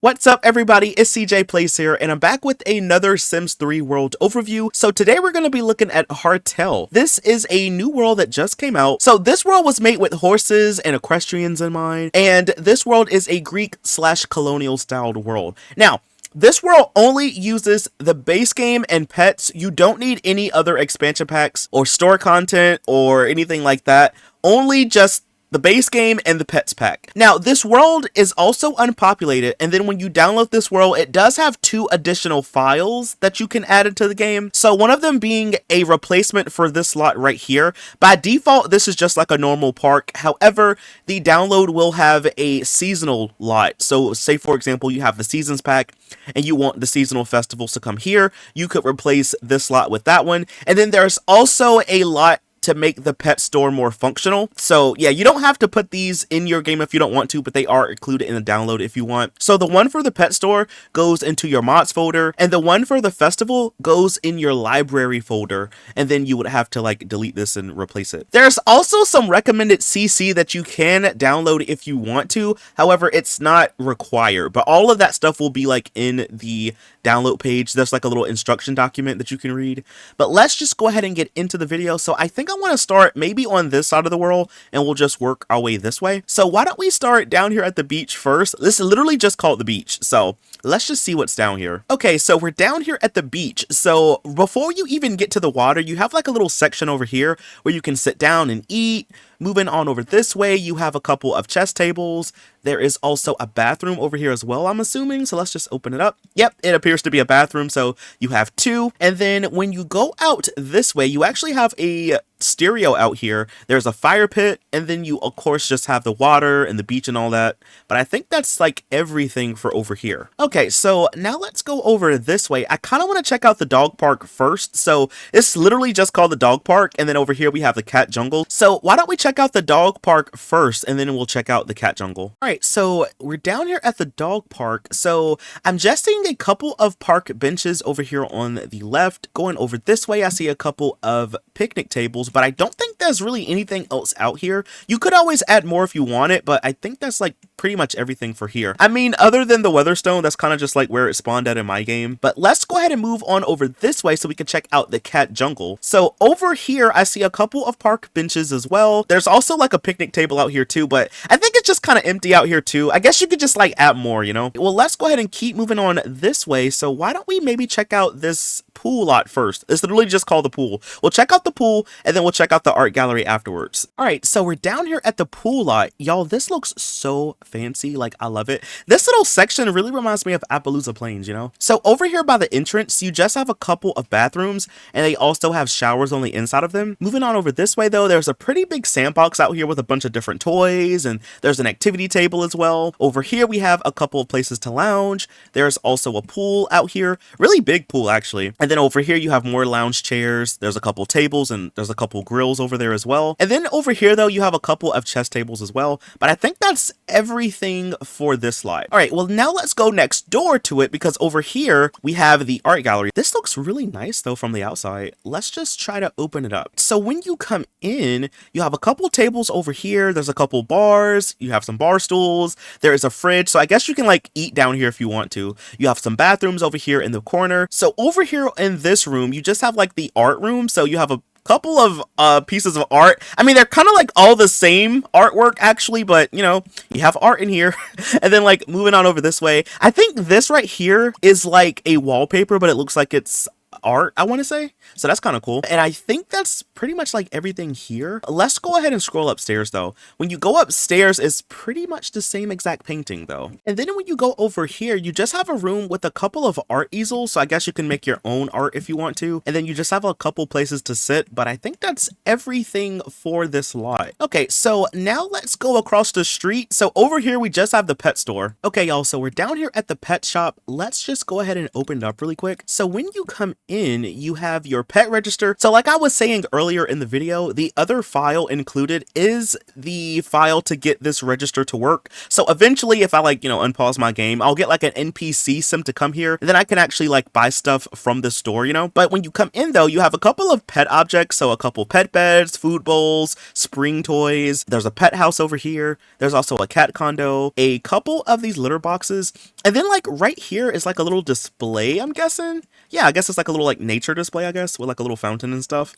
What's up everybody, it's CJ Plays here, and I'm back with another Sims 3 world overview. So today we're going to be looking at Hartell. This is a new world that just came out. So this world was made with horses and equestrians in mind, and this world is a Greek/colonial styled world. Now, this world only uses the base game and pets. You don't need any other expansion packs or store content or anything like that. Only just the base game and the pets pack. Now, this world is also unpopulated, and then when you download this world, it does have 2 additional files that you can add into the game. So one of them being a replacement for this slot right here. By default, this is just like a normal park. However, the download will have a seasonal lot. So say, for example, you have the seasons pack and you want the seasonal festivals to come here. You could replace this slot with that one. And then there's also a lot to make the pet store more functional. So yeah, you don't have to put these in your game if you don't want to, but they are included in the download if you want. So the one for the pet store goes into your mods folder, and the one for the festival goes in your library folder, and then you would have to like delete this and replace it. There's also some recommended CC that you can download if you want to. However, it's not required, but all of that stuff will be like in the download page. There's like a little instruction document that you can read. But let's just go ahead and get into the video. So I think I want to start maybe on this side of the world, and we'll just work our way this way. So why don't we start down here at the beach first? This is literally just called the beach. So let's just see what's down here. Okay, so we're down here at the beach. So before you even get to the water, you have like a little section over here where you can sit down and eat. Moving on over this way, you have a couple of chess tables. There is also a bathroom over here as well, I'm assuming. So let's just open it up. Yep, it appears to be a bathroom. So you have 2. And then when you go out this way, you actually have a stereo out here. There's a fire pit, and then you of course just have the water and the beach and all that. But I think that's like everything for over here. Okay, so now let's go over this way. I kind of want to check out the dog park first. So it's literally just called the dog park, and then over here we have the cat jungle. So why don't we check out the dog park first, and then we'll check out the cat jungle. All right, so we're down here at the dog park. So I'm just seeing a couple of park benches over here on the left. Going over this way, I see a couple of picnic tables, but I don't think there's really anything else out here. You could always add more if you want it, but I think that's like pretty much everything for here. I mean, other than the Weatherstone, that's kind of just like where it spawned at in my game. But let's go ahead and move on over this way so we can check out the cat jungle. So over here, I see a couple of park benches as well. There's also like a picnic table out here too, but I think it's just kind of empty out here too. I guess you could just like add more, you know? Well, let's go ahead and keep moving on this way. So why don't we maybe check out this pool lot first? It's literally just called the pool. We'll check out the pool, and then we'll check out the art gallery afterwards. All right, so we're down here at the pool lot. Y'all, this looks so fancy. Like, I love it. This little section really reminds me of Appaloosa Plains, you know? So over here by the entrance, you just have a couple of bathrooms, and they also have showers on the inside of them. Moving on over this way though, there's a pretty big sandbox out here with a bunch of different toys, and there's an activity table as well. Over here we have a couple of places to lounge. There's also a pool out here, really big pool actually. And then over here you have more lounge chairs. There's a couple tables, and there's a couple grills over there as well. And then over here though, you have a couple of chess tables as well. But I think that's everything for this lot. All right, well now let's go next door to it, because over here we have the art gallery. This looks really nice though from the outside. Let's just try to open it up. So when you come in, you have a couple tables over here. There's a couple bars. You have some bar stools. There is a fridge. So I guess you can like eat down here if you want to. You have some bathrooms over here in the corner. So over here in this room, you just have like the art room. So you have a couple of pieces of art. I mean, they're kind of like all the same artwork actually, but you know, you have art in here. And then like moving on over this way, I think this right here is like a wallpaper, but it looks like it's art, I want to say. So that's kind of cool. And I think that's pretty much like everything here. Let's go ahead and scroll upstairs though. When you go upstairs, it's pretty much the same exact painting though. And then when you go over here, you just have a room with a couple of art easels. So I guess you can make your own art if you want to. And then you just have a couple places to sit. But I think that's everything for this lot. Okay, so now let's go across the street. So over here, we just have the pet store. Okay, y'all, so we're down here at the pet shop. Let's just go ahead and open it up really quick. So when you come in, you have your pet register. So like I was saying earlier in the video, the other file included is the file to get this register to work. So eventually, if I like, unpause my game, I'll get like an NPC sim to come here, and then I can actually like buy stuff from the store, But when you come in though, you have a couple of pet objects. So a couple pet beds, food bowls, spring toys. There's a pet house over here. There's also a cat condo, a couple of these litter boxes. And then like right here is like a little display, I'm guessing. Yeah, I guess it's like a little like nature display, I guess, with like a little fountain and stuff.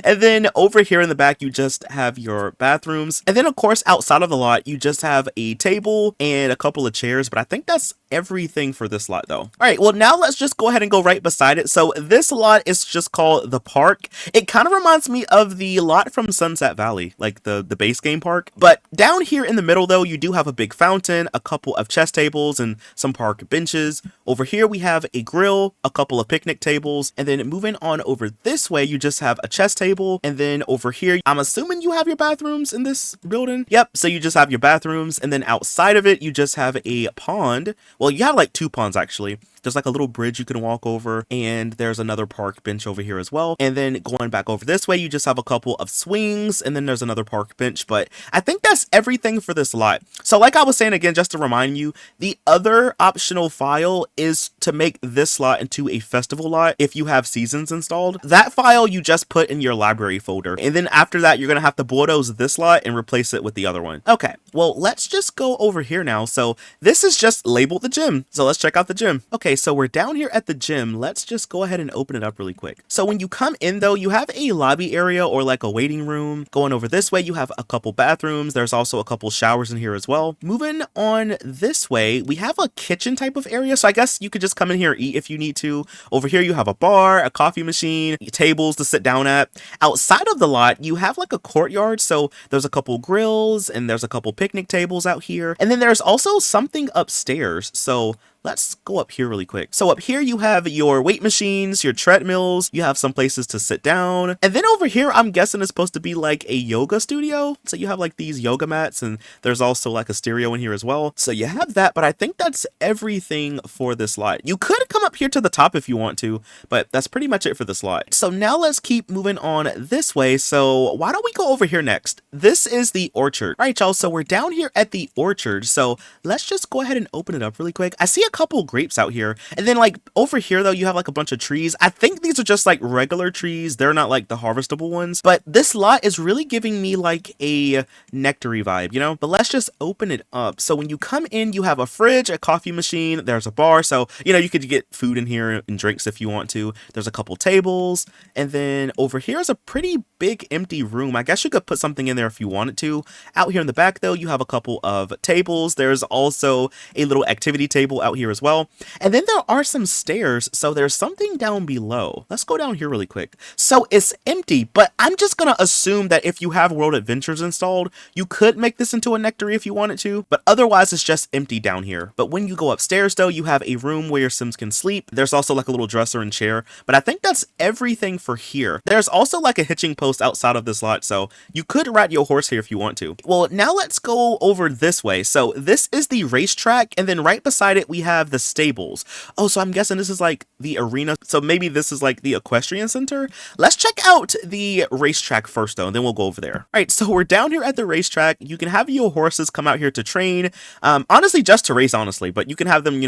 And then over here in the back, you just have your bathrooms. And then of course, outside of the lot, you just have a table and a couple of chairs, but I think that's everything for this lot though. All right, well now let's just go ahead and go right beside it. So this lot is just called the park. It kind of reminds me of the lot from Sunset Valley, like the base game park. But down here in the middle though, you do have a big fountain, a couple of chess tables, and some park benches. Over here we have a grill, a couple of picnic tables, and then moving on over this way, you just have a chess table. And then over here, I'm assuming you have your bathrooms in this building. Yep, so you just have your bathrooms, and then outside of it, you just have a pond. Well, you have like two ponds actually. There's like a little bridge you can walk over, and there's another park bench over here as well. And then going back over this way, you just have a couple of swings, and then there's another park bench. But I think that's everything for this lot. So like I was saying again, just to remind you, the other optional file is to make this lot into a festival lot if you have seasons installed. That file you just put in your library folder, and then after that, you're gonna have to bulldoze this lot and replace it with the other one. Okay, well, let's just go over here now. So this is just labeled the gym. So let's check out the gym. Okay, so we're down here at the gym. Let's just go ahead and open it up really quick. So when you come in though, you have a lobby area or like a waiting room. Going over this way, you have a couple bathrooms. There's also a couple showers in here as well. Moving on this way, we have a kitchen type of area. So I guess you could just come in here and eat if you need to. Over here, you have a bar, a coffee machine, tables to sit down at. Outside of the lot, you have like a courtyard. So there's a couple grills and there's a couple picnic tables out here. And then there's also something upstairs. So let's go up here really quick. So up here you have your weight machines, your treadmills, you have some places to sit down. And then over here, I'm guessing it's supposed to be like a yoga studio. So you have like these yoga mats, and there's also like a stereo in here as well. So you have that, but I think that's everything for this lot. You could come up here to the top if you want to, but that's pretty much it for this lot. So now let's keep moving on this way. So why don't we go over here next? This is the orchard. All right, y'all, so we're down here at the orchard. So let's just go ahead and open it up really quick. I see a couple grapes out here, and then like over here though, you have like a bunch of trees. I think these are just like regular trees. They're not like the harvestable ones, but this lot is really giving me like a nectary vibe, but let's just open it up. So when you come in, you have a fridge, a coffee machine, there's a bar, so you could get food in here and drinks if you want to. There's a couple tables, and then over here is a pretty big empty room. I guess you could put something in there if you wanted to. Out here in the back though, you have a couple of tables. There's also a little activity table out here as well. And then there are some stairs, so there's something down below. Let's go down here really quick. So it's empty, but I'm just gonna assume that if you have World Adventures installed, you could make this into a nectary if you wanted to, but otherwise it's just empty down here. But when you go upstairs though, you have a room where your Sims can sleep. There's also like a little dresser and chair, but I think that's everything for here. There's also like a hitching post outside of this lot, so you could ride your horse here if you want to. Well, now let's go over this way. So this is the racetrack, and then right beside it, we have the stables. Oh, so I'm guessing this is like the arena. So maybe this is like the equestrian center. Let's check out the racetrack first though, and then we'll go over there. All right, so we're down here at the racetrack. You can have your horses come out here to train, honestly, just to race, honestly, but you can have them,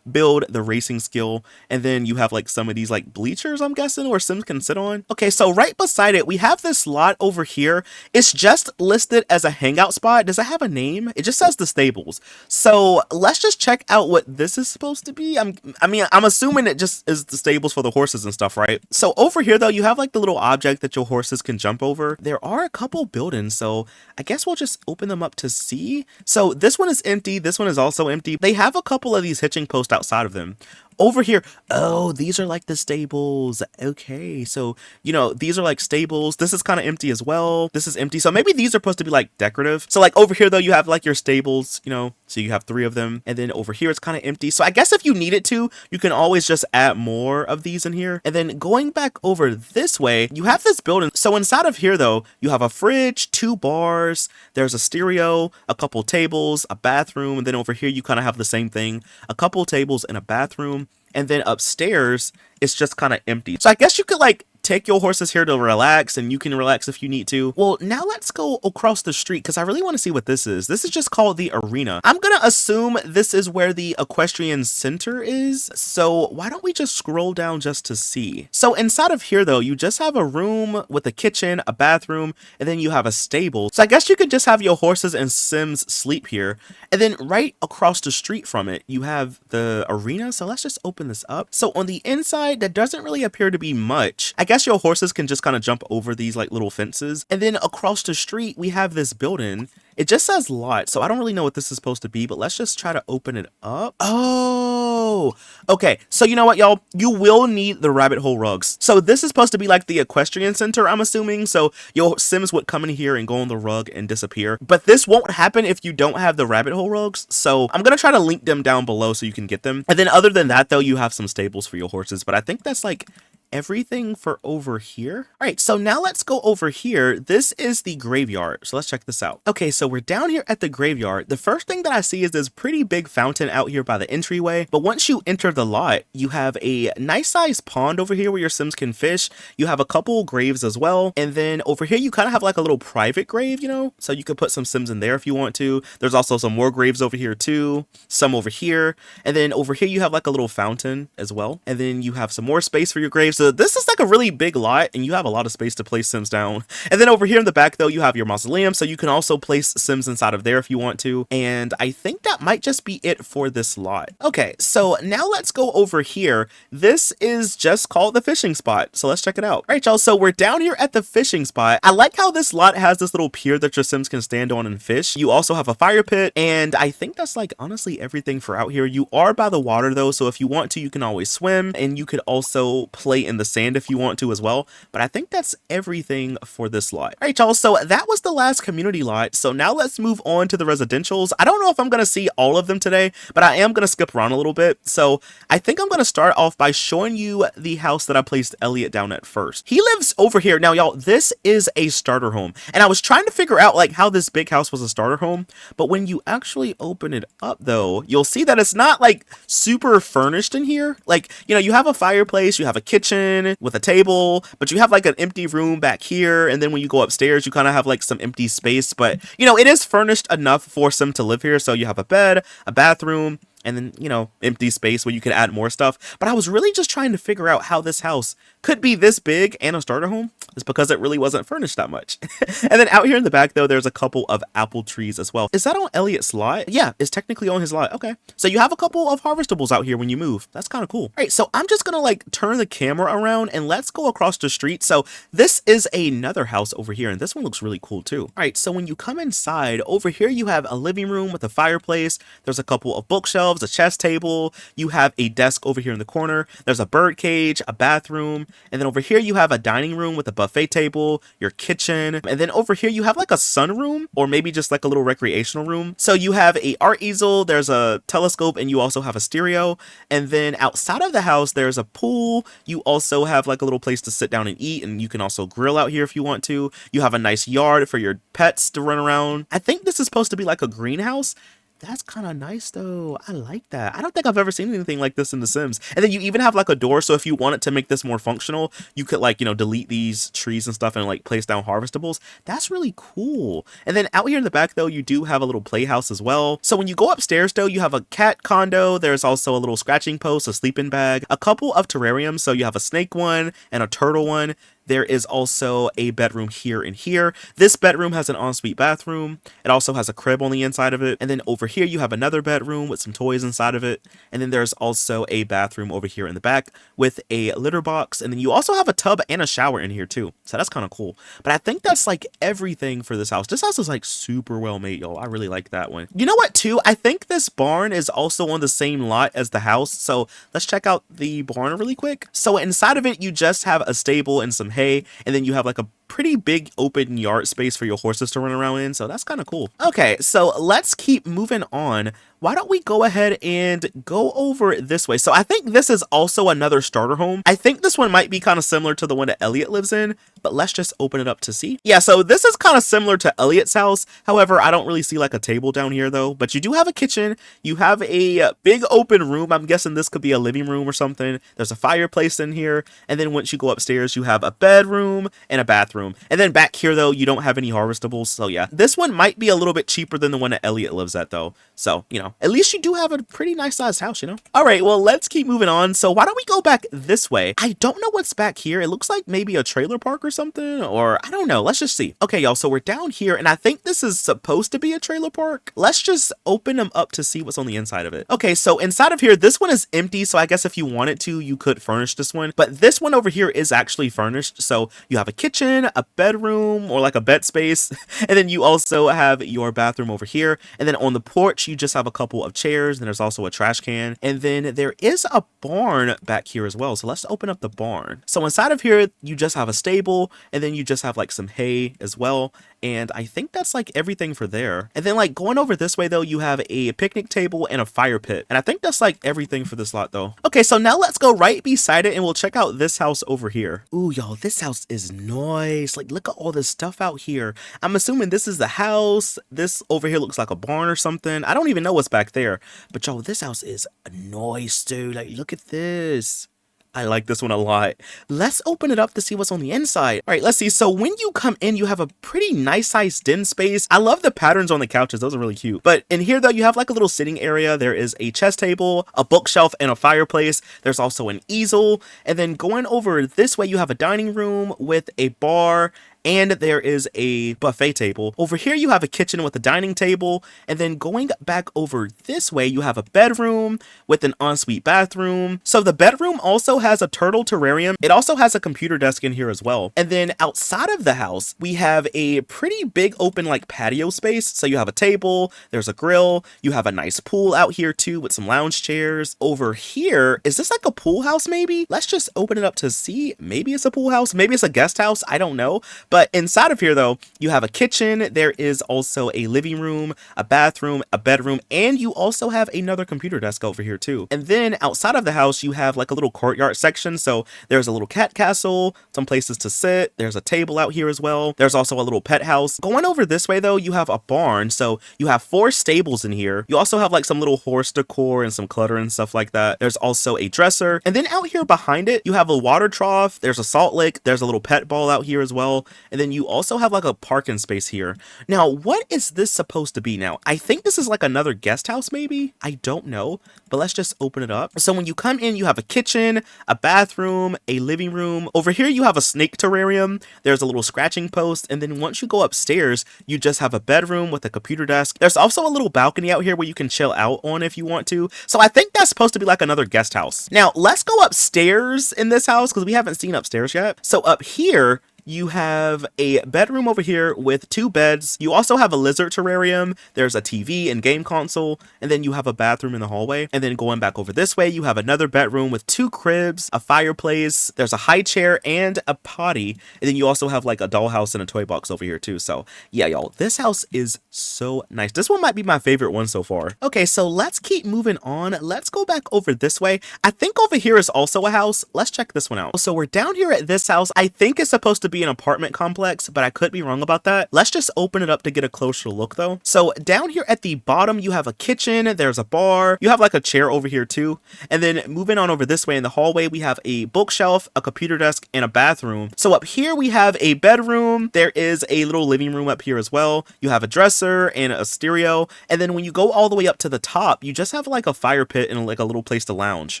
build the racing skill. And then you have like some of these like bleachers, I'm guessing, where Sims can sit on. Okay, so right beside it, we have this lot over here. It's just listed as a hangout spot. Does it have a name? It just says the stables. So let's just check out what this is supposed to be. I'm assuming it just is the stables for the horses and stuff, right? So over here though, you have like the little object that your horses can jump over. There are a couple buildings, so I guess we'll just open them up to see. So this one is empty. This one is also empty. They have a couple of these hitching posts outside of them. Over here, oh, these are like the stables. Okay, so, these are like stables. This is kind of empty as well. This is empty. So maybe these are supposed to be like decorative. So like over here though, you have like your stables, so you have 3 of them. And then over here, it's kind of empty. So I guess if you needed to, you can always just add more of these in here. And then going back over this way, you have this building. So inside of here though, you have a fridge, 2 bars, there's a stereo, a couple tables, a bathroom. And then over here, you kind of have the same thing, a couple tables and a bathroom. And then upstairs, it's just kind of empty. So I guess you could like take your horses here to relax, and you can relax if you need to. Well, now let's go across the street because I really want to see what this is. This is just called the arena. I'm gonna assume this is where the equestrian center is. So why don't we just scroll down just to see? So inside of here though, you just have a room with a kitchen, a bathroom, and then you have a stable. So I guess you could just have your horses and Sims sleep here. And then right across the street from it, you have the arena. So let's just open this up. So on the inside, there doesn't really appear to be much. I guess your horses can just kind of jump over these like little fences. And then across the street, we have this building. It just says lot, so I don't really know what this is supposed to be, but let's just try to open it up. Oh, okay. So you know what, y'all? You will need the rabbit hole rugs. So this is supposed to be like the equestrian center, I'm assuming. So your Sims would come in here and go on the rug and disappear. But this won't happen if you don't have the rabbit hole rugs. So I'm going to try to link them down below so you can get them. And then other than that, though, you have some stables for your horses. But I think that's like everything for over here. All right, so now let's go over here. This is the graveyard, so let's check this out. Okay, so we're down here at the graveyard. The first thing that I see is this pretty big fountain out here by the entryway, but once you enter the lot, you have a nice sized pond over here where your Sims can fish. You have a couple graves as well, and then over here you kind of have like a little private grave, you know, so you could put some Sims in there if you want to. There's also some more graves over here too, some over here, and then over here you have like a little fountain as well, and then you have some more space for your graves. So this is like a really big lot, and you have a lot of space to place Sims down. And then over here in the back though, you have your mausoleum, so you can also place Sims inside of there if you want to. And I think that might just be it for this lot. Okay, so now let's go over here. This is just called the fishing spot, so let's check it out. All right, y'all, so we're down here at the fishing spot. I like how this lot has this little pier that your Sims can stand on and fish. You also have a fire pit, and I think that's like honestly everything for out here. You are by the water though, so if you want to, you can always swim, and you could also play in the sand if you want to as well. But I think that's everything for this lot. All right, y'all, so that was the last community lot. So now let's move on to the residentials. I don't know if I'm gonna see all of them today, but I am gonna skip around a little bit. So I think I'm gonna start off by showing you the house that I placed Elliot down at first. He lives over here. Now, y'all, this is a starter home, and I was trying to figure out like how this big house was a starter home, but when you actually open it up though, you'll see that it's not like super furnished in here. Like, you know, you have a fireplace, you have a kitchen with a table, but you have like an empty room back here, and then when you go upstairs you kind of have like some empty space, but you know, it is furnished enough for some to live here. So you have a bed, a bathroom, and then, you know, empty space where you could add more stuff. But I was really just trying to figure out how this house could be this big and a starter home. It's because it really wasn't furnished that much. And then out here in the back though, there's a couple of apple trees as well. Is that on Elliot's lot? Yeah, it's technically on his lot. Okay, so you have a couple of harvestables out here when you move. That's kind of cool. All right, so I'm just gonna like turn the camera around and let's go across the street. So this is another house over here, and this one looks really cool too. All right, so when you come inside, over here you have a living room with a fireplace. There's a couple of bookshelves, a chess table. You have a desk over here in the corner. There's a bird cage, a bathroom, and then over here you have a dining room with a buffet table, your kitchen, and then over here you have like a sunroom, or maybe just like a little recreational room. So you have a art easel, there's a telescope, and you also have a stereo. And then outside of the house there's a pool. You also have like a little place to sit down and eat, and you can also grill out here if you want to. You have a nice yard for your pets to run around. I think this is supposed to be like a greenhouse. That's kind of nice though. I like that. I don't think I've ever seen anything like this in The Sims. And then you even have like a door, so if you wanted to make this more functional, you could like, you know, delete these trees and stuff and like place down harvestables. That's really cool. And then out here in the back though, you do have a little playhouse as well. So when you go upstairs though, you have a cat condo. There's also a little scratching post, a sleeping bag, a couple of terrariums. So you have a snake one and a turtle one. There is also a bedroom here and here. This bedroom has an ensuite bathroom. It also has a crib on the inside of it. And then over here, you have another bedroom with some toys inside of it. And then there's also a bathroom over here in the back with a litter box. And then you also have a tub and a shower in here too. So that's kind of cool. But I think that's like everything for this house. This house is like super well made, y'all. I really like that one. You know what too? I think this barn is also on the same lot as the house. So let's check out the barn really quick. So inside of it, you just have a stable and some hay, and then you have like a pretty big open yard space for your horses to run around in, so that's kind of cool. Okay, so let's keep moving on. Why don't we go ahead and go over this way? So I think this is also another starter home. I think this one might be kind of similar to the one that Elliot lives in, but let's just open it up to see. Yeah, so this is kind of similar to Elliot's house. However, I don't really see like a table down here though, but you do have a kitchen. You have a big open room. I'm guessing this could be a living room or something. There's a fireplace in here. And then once you go upstairs, you have a bedroom and a bathroom. And then back here though, you don't have any harvestables. So yeah, this one might be a little bit cheaper than the one that Elliot lives at though. So, you know, at least you do have a pretty nice sized house, you know? All right, well, let's keep moving on. So why don't we go back this way? I don't know what's back here. It looks like maybe a trailer park or something, or I don't know. Let's just see. Okay, y'all, so we're down here, and I think this is supposed to be a trailer park. Let's just open them up to see what's on the inside of it. Okay, so inside of here, this one is empty, so I guess if you wanted to, you could furnish this one. But this one over here is actually furnished. So you have a kitchen, a bedroom, or like a bed space, and then you also have your bathroom over here. And then on the porch, you just have a couple of chairs, and there's also a trash can, and then there is a barn back here as well. So let's open up the barn. So inside of here, you just have a stable, and then you just have like some hay as well, and I think that's like everything for there. And then like going over this way though, you have a picnic table and a fire pit, and I think that's like everything for this lot though. Okay, so now let's go right beside it and we'll check out this house over here. Ooh, y'all, this house is nice. Like, look at all this stuff out here. I'm assuming this is the house. This over here looks like a barn or something. I don't even know what's back there, but y'all, this house is nice, dude. Like, look at this. I like this one a lot. Let's open it up to see what's on the inside. All right, let's see. So when you come in, you have a pretty nice sized den space. I love the patterns on the couches. Those are really cute. But in here though, you have like a little sitting area. There is a chess table, a bookshelf, and a fireplace. There's also an easel. And then going over this way, you have a dining room with a bar, and there is a buffet table. Over here, you have a kitchen with a dining table. And then going back over this way, you have a bedroom with an ensuite bathroom. So the bedroom also has a turtle terrarium. It also has a computer desk in here as well. And then outside of the house, we have a pretty big open like patio space. So you have a table, there's a grill, you have a nice pool out here too with some lounge chairs. Over here, is this like a pool house maybe? Let's just open it up to see. Maybe it's a pool house, maybe it's a guest house, I don't know. But inside of here though, you have a kitchen, there is also a living room, a bathroom, a bedroom, and you also have another computer desk over here too. And then outside of the house, you have like a little courtyard section. So there's a little cat castle, some places to sit, there's a table out here as well. There's also a little pet house. Going over this way though, you have a barn. So you have 4 stables in here. You also have like some little horse decor and some clutter and stuff like that. There's also a dresser. And then out here behind it, you have a water trough, there's a salt lick, there's a little pet ball out here as well. And then you also have like a parking space here. Now, what is this supposed to be now? I think this is like another guest house maybe? I don't know, but let's just open it up. So when you come in, you have a kitchen, a bathroom, a living room. Over here, you have a snake terrarium. There's a little scratching post. And then once you go upstairs, you just have a bedroom with a computer desk. There's also a little balcony out here where you can chill out on if you want to. So I think that's supposed to be like another guest house. Now, let's go upstairs in this house because we haven't seen upstairs yet. So up here, you have a bedroom over here with 2 beds. You also have a lizard terrarium. There's a TV and game console. And then you have a bathroom in the hallway. And then going back over this way, you have another bedroom with 2 cribs, a fireplace. There's a high chair and a potty. And then you also have like a dollhouse and a toy box over here too. So yeah, y'all, this house is so nice. This one might be my favorite one so far. Okay, so let's keep moving on. Let's go back over this way. I think over here is also a house. Let's check this one out. So we're down here at this house. I think it's supposed to be an apartment complex, but I could be wrong about that. Let's just open it up to get a closer look though. So down here at the bottom, you have a kitchen, there's a bar, you have like a chair over here too. And then moving on over this way in the hallway, we have a bookshelf, a computer desk, and a bathroom. So up here we have a bedroom. There is a little living room up here as well. You have a dresser and a stereo. And then when you go all the way up to the top, you just have like a fire pit and like a little place to lounge.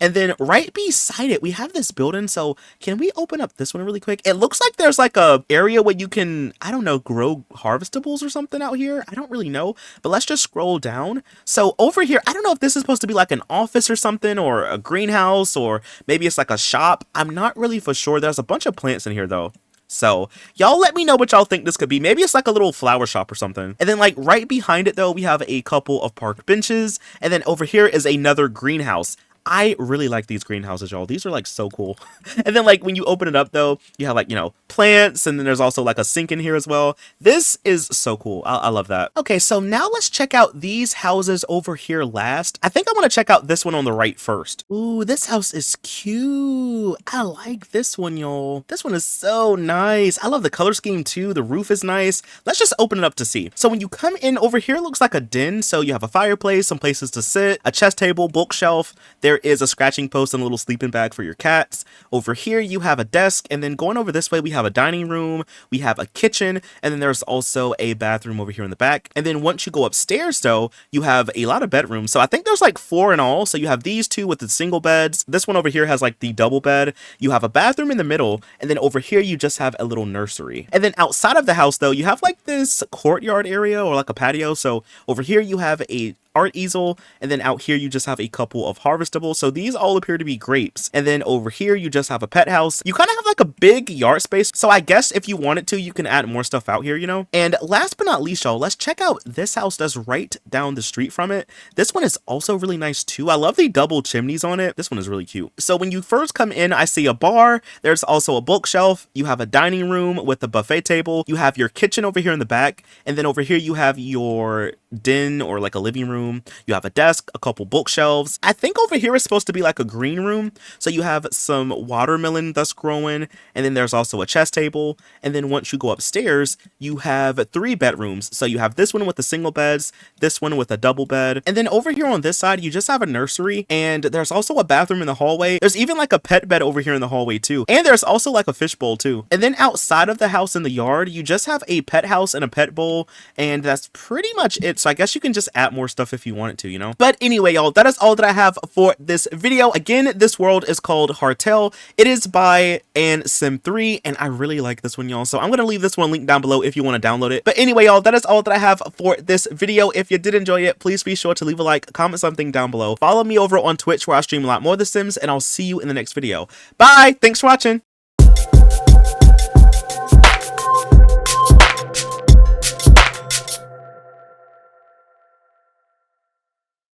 And then right beside it, we have this building. So can we open up this one really quick? It looks like there's like a area where you can, I don't know, grow harvestables or something out here. I don't really know, but let's just scroll down. So over here, I don't know if this is supposed to be like an office or something, or a greenhouse, or maybe it's like a shop. I'm not really for sure. There's a bunch of plants in here though. So y'all let me know what y'all think this could be. Maybe it's like a little flower shop or something. And then like right behind it though, we have a couple of park benches. And then over here is another greenhouse. I really like these greenhouses, y'all. These are like so cool. And then like when you open it up though, you have like, you know, plants, and then there's also like a sink in here as well. This is so cool. I love that. Okay, so now let's check out these houses over here last. I think I want to check out this one on the right first. Ooh, this house is cute. I like this one, y'all. This one is so nice. I love the color scheme too. The roof is nice. Let's just open it up to see. So when you come in over here, it looks like a den. So you have a fireplace, some places to sit, a chest table, bookshelf. There is a scratching post and a little sleeping bag for your cats. Over here, you have a desk. And then going over this way, we have a dining room. We have a kitchen. And then there's also a bathroom over here in the back. And then once you go upstairs though, you have a lot of bedrooms. So I think there's like 4 in all. So you have these 2 with the single beds. This one over here has like the double bed. You have a bathroom in the middle. And then over here, you just have a little nursery. And then outside of the house though, you have like this courtyard area or like a patio. So over here, you have a art easel, and then out here you just have a couple of harvestables. So these all appear to be grapes. And then over here you just have a pet house. You kind of have like a big yard space, so I guess if you wanted to, you can add more stuff out here, you know. And last but not least, y'all, let's check out this house that's right down the street from it. This one is also really nice too. I love the double chimneys on it. This one is really cute. So when you first come in, I see a bar. There's also a bookshelf. You have a dining room with a buffet table. You have your kitchen over here in the back, and then over here you have your den or like a living room. You have a desk, a couple bookshelves. I think over here is supposed to be like a green room. So you have some watermelon that's growing, and then there's also a chest table. And then once you go upstairs, you have 3 bedrooms. So you have this one with the single beds, this one with a double bed. And then over here on this side, you just have a nursery, and there's also a bathroom in the hallway. There's even like a pet bed over here in the hallway too. And there's also like a fishbowl too. And then outside of the house in the yard, you just have a pet house and a pet bowl, and that's pretty much it. So I guess you can just add more stuff if you wanted to, you know. But anyway, y'all, that is all that I have for this video. Again, this world is called Hartell. It is by Sim3, and I really like this one, y'all. So I'm gonna leave this one linked down below if you want to download it. But anyway, y'all, that is all that I have for this video. If you did enjoy it, please be sure to leave a like, comment something down below. Follow me over on Twitch where I stream a lot more of The Sims, and I'll see you in the next video. Bye! Thanks for watching!